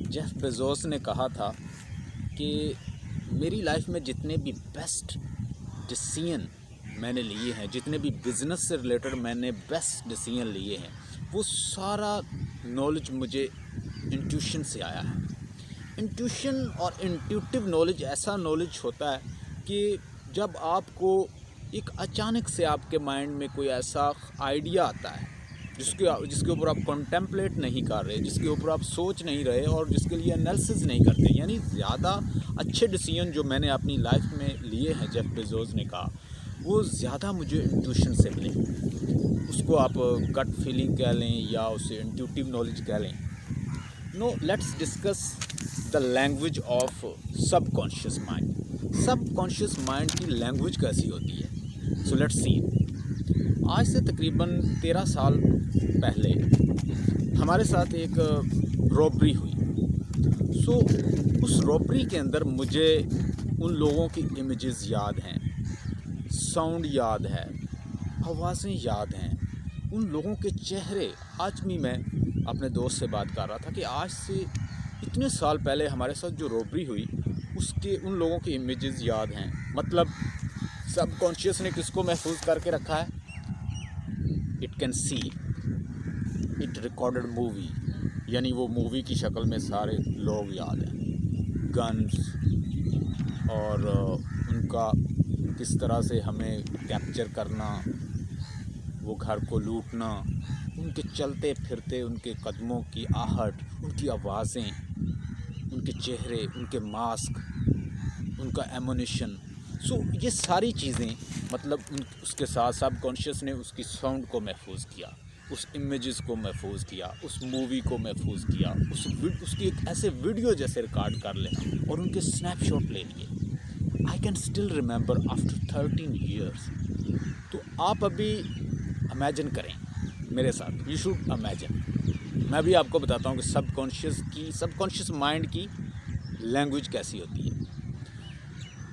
Jeff Bezos ने कहा था कि मेरी लाइफ में जितने भी बेस्ट डिसीजन मैंने लिए हैं, जितने भी बिज़नेस से रिलेटेड मैंने बेस्ट डिसीजन लिए हैं, वो सारा नॉलेज मुझे इंट्यूशन से आया है। इंट्यूशन और इंट्यूटिव नॉलेज ऐसा नॉलेज होता है कि जब आपको एक अचानक से आपके माइंड में कोई ऐसा आइडिया आता है जिसके ऊपर आप कॉन्टेम्पलेट नहीं कर रहे, जिसके ऊपर आप सोच नहीं रहे और जिसके लिए एनालिसिस नहीं करते, यानी ज़्यादा अच्छे डिसीजन जो मैंने अपनी लाइफ में लिए हैं, जेफ बेजोस ने कहा, वो ज़्यादा मुझे इंट्यूशन से मिले। उसको आप गट फीलिंग कह लें या उसे इंट्यूटिव नॉलेज कह लें। No, let's discuss the language of subconscious mind. Subconscious mind की लैंग्वेज कैसी होती है? So let's see. आज से तकरीबन 13 साल पहले हमारे साथ एक रॉबरी हुई। उस रॉबरी के अंदर मुझे उन लोगों की इमेजेस याद हैं, साउंड याद है, आवाज़ें याद हैं, उन लोगों के चेहरे। आज भी मैं अपने दोस्त से बात कर रहा था कि आज से इतने साल पहले हमारे साथ जो रॉबरी हुई उसके उन लोगों की इमेजेस याद हैं। मतलब सबकॉन्शियस ने किसको महफूज करके रखा है? It can see it recorded movie, यानी वो मूवी की शक्ल में सारे लोग याद हैं, गन्स और उनका किस तरह से हमें कैप्चर करना, वो घर को लूटना, उनके चलते फिरते उनके कदमों की आहट, उनकी आवाज़ें, उनके चेहरे, उनके मास्क, उनका एमोनेशन। ये सारी चीज़ें, मतलब उसके साथ सबकॉन्शियस ने उसकी साउंड को महफूज किया, उस इमेजेस को महफूज किया, उस मूवी को महफूज किया, उसकी एक ऐसे वीडियो जैसे रिकॉर्ड कर लेना और उनके स्नैपशॉट ले लिए। I can still remember after 13 years. तो आप अभी इमेजिन करें मेरे साथ, यू शुड इमेजिन। मैं भी आपको बताता हूँ कि सबकॉन्शियस माइंड की लैंग्वेज कैसी होती है।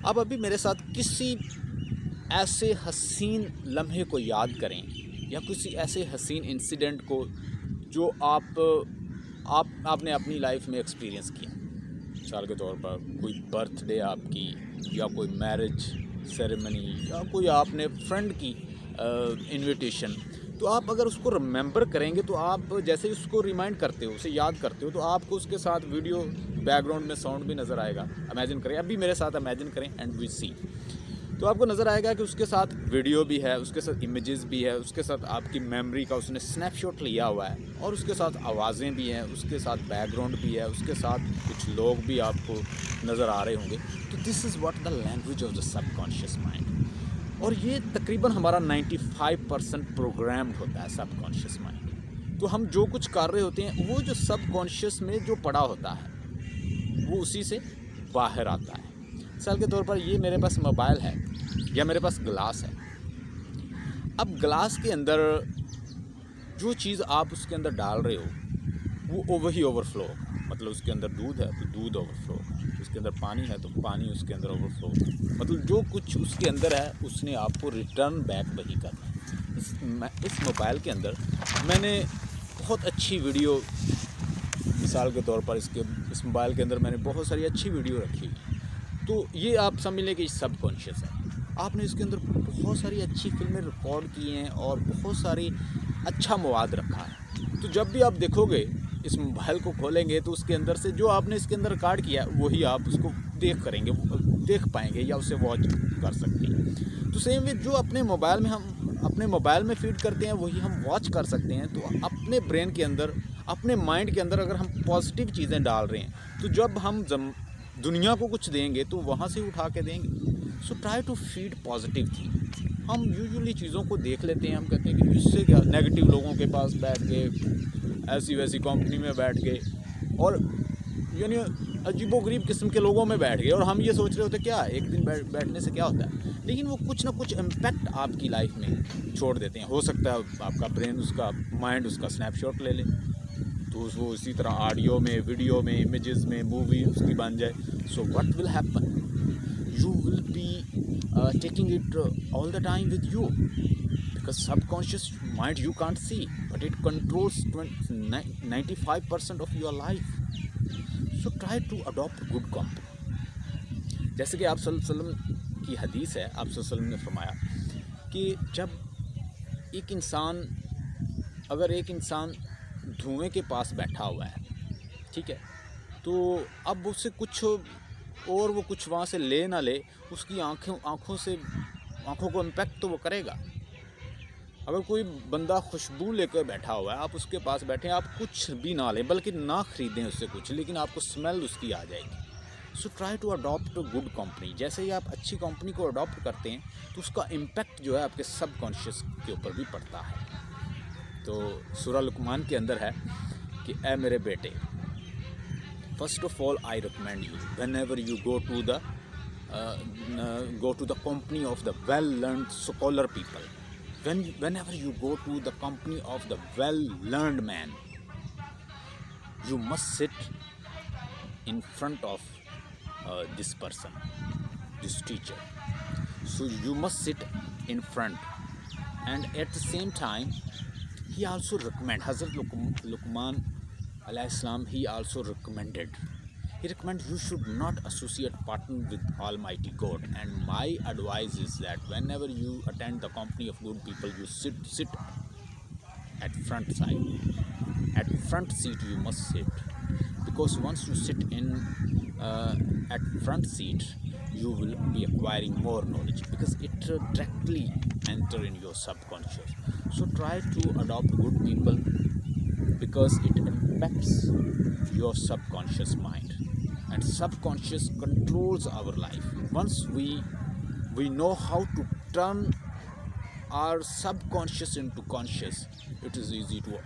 आप अभी मेरे साथ किसी ऐसे हसीन लम्हे को याद करें या किसी ऐसे हसीन इंसिडेंट को जो आपने अपनी लाइफ में एक्सपीरियंस किया। मिसाल के तौर पर कोई बर्थडे आपकी, या कोई मैरिज सेरेमनी, या कोई आपने फ्रेंड की इनविटेशन। तो आप अगर उसको रिमेंबर करेंगे तो आप जैसे उसको रिमाइंड करते हो, उसे याद करते हो, तो आपको उसके साथ वीडियो बैकग्राउंड में साउंड भी नज़र आएगा। इमेजिन करें, अभी मेरे साथ इमेजिन करें एंड वी सी। तो आपको नज़र आएगा कि उसके साथ वीडियो भी है, उसके साथ इमेजेस भी है, उसके साथ आपकी मेमोरी का उसने स्नैपशॉट लिया हुआ है, और उसके साथ आवाज़ें भी हैं, उसके साथ बैकग्राउंड भी है, उसके साथ कुछ लोग भी आपको नज़र आ रहे होंगे। तो this is what the language of the subconscious mind. और ये तकरीबन हमारा 95% प्रोग्राम्ड होता है सबकॉन्शियस माइंड। तो हम जो कुछ कर रहे होते हैं वो जो सबकॉन्शियस में जो पड़ा होता है वो उसी से बाहर आता है। मिसाल के तौर पर ये मेरे पास मोबाइल है या मेरे पास ग्लास है। अब ग्लास के अंदर जो चीज़ आप उसके अंदर डाल रहे हो वो वही ओवरफ्लो, मतलब उसके अंदर दूध है तो दूध ओवरफ्लो, उसके अंदर पानी है तो पानी उसके अंदर ओवरफ्लो, मतलब जो कुछ उसके अंदर है उसने आपको रिटर्न बैक वही करना है। इस मोबाइल के अंदर मैंने बहुत अच्छी वीडियो, मिसाल के तौर पर इस मोबाइल के अंदर मैंने बहुत सारी अच्छी वीडियो रखी हुई। तो ये आप समझ लें कि सबकॉन्शियस है। आपने इसके अंदर बहुत सारी अच्छी फिल्में रिकॉर्ड की हैं और बहुत सारी अच्छा मवाद रखा है। तो जब भी आप देखोगे, इस मोबाइल को खोलेंगे तो उसके अंदर से जो आपने इसके अंदर रिकॉर्ड किया है वही आप उसको देख पाएंगे या उसे वॉच कर सकते हैं। तो सेम विद जो अपने मोबाइल में फीड करते हैं वही हम वॉच कर सकते हैं। तो अपने ब्रेन के अंदर, अपने माइंड के अंदर अगर हम पॉजिटिव चीज़ें डाल रहे हैं तो जब हम दुनिया को कुछ देंगे तो वहाँ से उठा के देंगे। So try to feed positive thing. हम यूजुअली चीज़ों को देख लेते हैं, हम कहते हैं कि इससे क्या, नेगेटिव लोगों के पास बैठ गए, ऐसी वैसी कंपनी में बैठ गए और यानी अजीबोगरीब किस्म के लोगों में बैठ गए, और हम ये सोच रहे होते क्या एक दिन बैठने से क्या होता है, लेकिन वो कुछ ना कुछ इम्पैक्ट आपकी लाइफ में छोड़ देते हैं। हो सकता है आपका ब्रेन, उसका माइंड उसका स्नैपशॉट ले ले, तो वो इसी तरह ऑडियो में, वीडियो में, इमेजेस में, मूवी उसकी बन जाए। So what will happen, you will be taking it all the time with you, because subconscious mind you can't see, but it controls 95% of your life. So try to adapt good company. جیسے کہ آپ صلی اللہ علیہ وسلم کی حدیث ہے, آپ صلی اللہ علیہ وسلم نے فرمایا کہ جب اگر ایک انسان دھوئیں کے پاس بیٹھا ہوا ہے, ٹھیک ہے, تو اب اس سے کچھ اور وہ کچھ وہاں سے لے نہ لے, اس کی آنکھوں کو امپیکٹ تو وہ کرے گا. اگر کوئی بندہ خوشبو لے کر بیٹھا ہوا ہے, آپ اس کے پاس بیٹھیں, آپ کچھ بھی نہ لیں بلکہ نہ خریدیں اس سے کچھ, لیکن آپ کو اسمیل اس کی آ جائے گی. So try to adapt good company. جیسے ہی آپ اچھی کمپنی کو اڈاپٹ کرتے ہیں تو اس کا امپیکٹ جو ہے آپ کے سب کانشیس کے اوپر بھی پڑتا ہے. تو سورہ لقمان کے اندر ہے کہ اے میرے بیٹے, first of all I recommend you whenever you go to the company of the well learned scholar people, whenever you go to the company of the well-learned man, you must sit in front of this person, this teacher. So you must sit in front, and at the same time, he also recommended, Hazrat Luqman alayhi salam, he also recommended you should not associate partner with Almighty God. And my advice is that whenever you attend the company of good people, you sit at front side. At front seat you must sit, because once you sit at front seat, you will be acquiring more knowledge, because it directly enter in your subconscious. So try to adopt good people, because it impacts your subconscious mind, and subconscious controls our life. Once we know how to turn our subconscious into conscious, it is easy to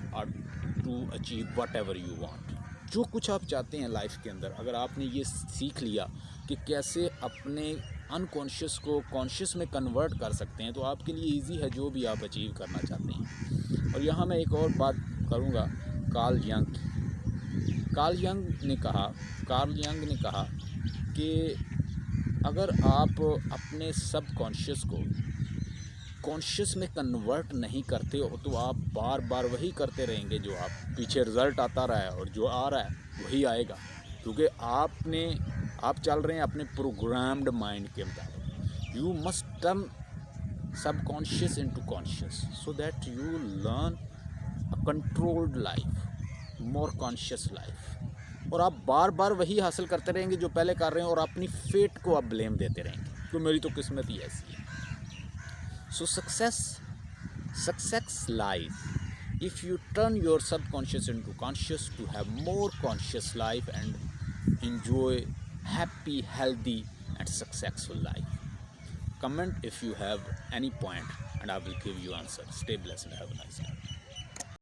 achieve whatever you want. جو کچھ آپ چاہتے ہیں life کے اندر, اگر آپ نے یہ سیکھ لیا کہ کیسے اپنے انکانشیس کو کانشیس میں کنورٹ کر سکتے ہیں, تو آپ کے لیے ایزی ہے جو بھی آپ اچیو کرنا چاہتے ہیں. اور یہاں میں ایک اور بات کروں گا کارل ینگ کی. کارل ینگ نے کہا کہ اگر آپ اپنے سب کانشیس کو کانشیس میں کنورٹ نہیں کرتے ہو, تو آپ بار بار وہی کرتے رہیں گے, جو آپ پیچھے رزلٹ آتا رہا ہے اور جو آ رہا ہے وہی آئے گا, کیونکہ آپ چل رہے ہیں اپنے پروگرامڈ مائنڈ کے مطابق. You must turn sub conscious into conscious, so that you learn a controlled life, more conscious life. اور آپ بار بار وہی حاصل کرتے رہیں گے جو پہلے کر رہے ہیں, اور اپنی فیٹ کو آپ بلیم دیتے رہیں گے, تو میری تو قسمت ہی ایسی ہے. So success lies if you turn your subconscious into conscious to have more conscious life and enjoy happy, healthy and successful life. Comment if you have any point and I will give you answer. Stay blessed and have a nice day.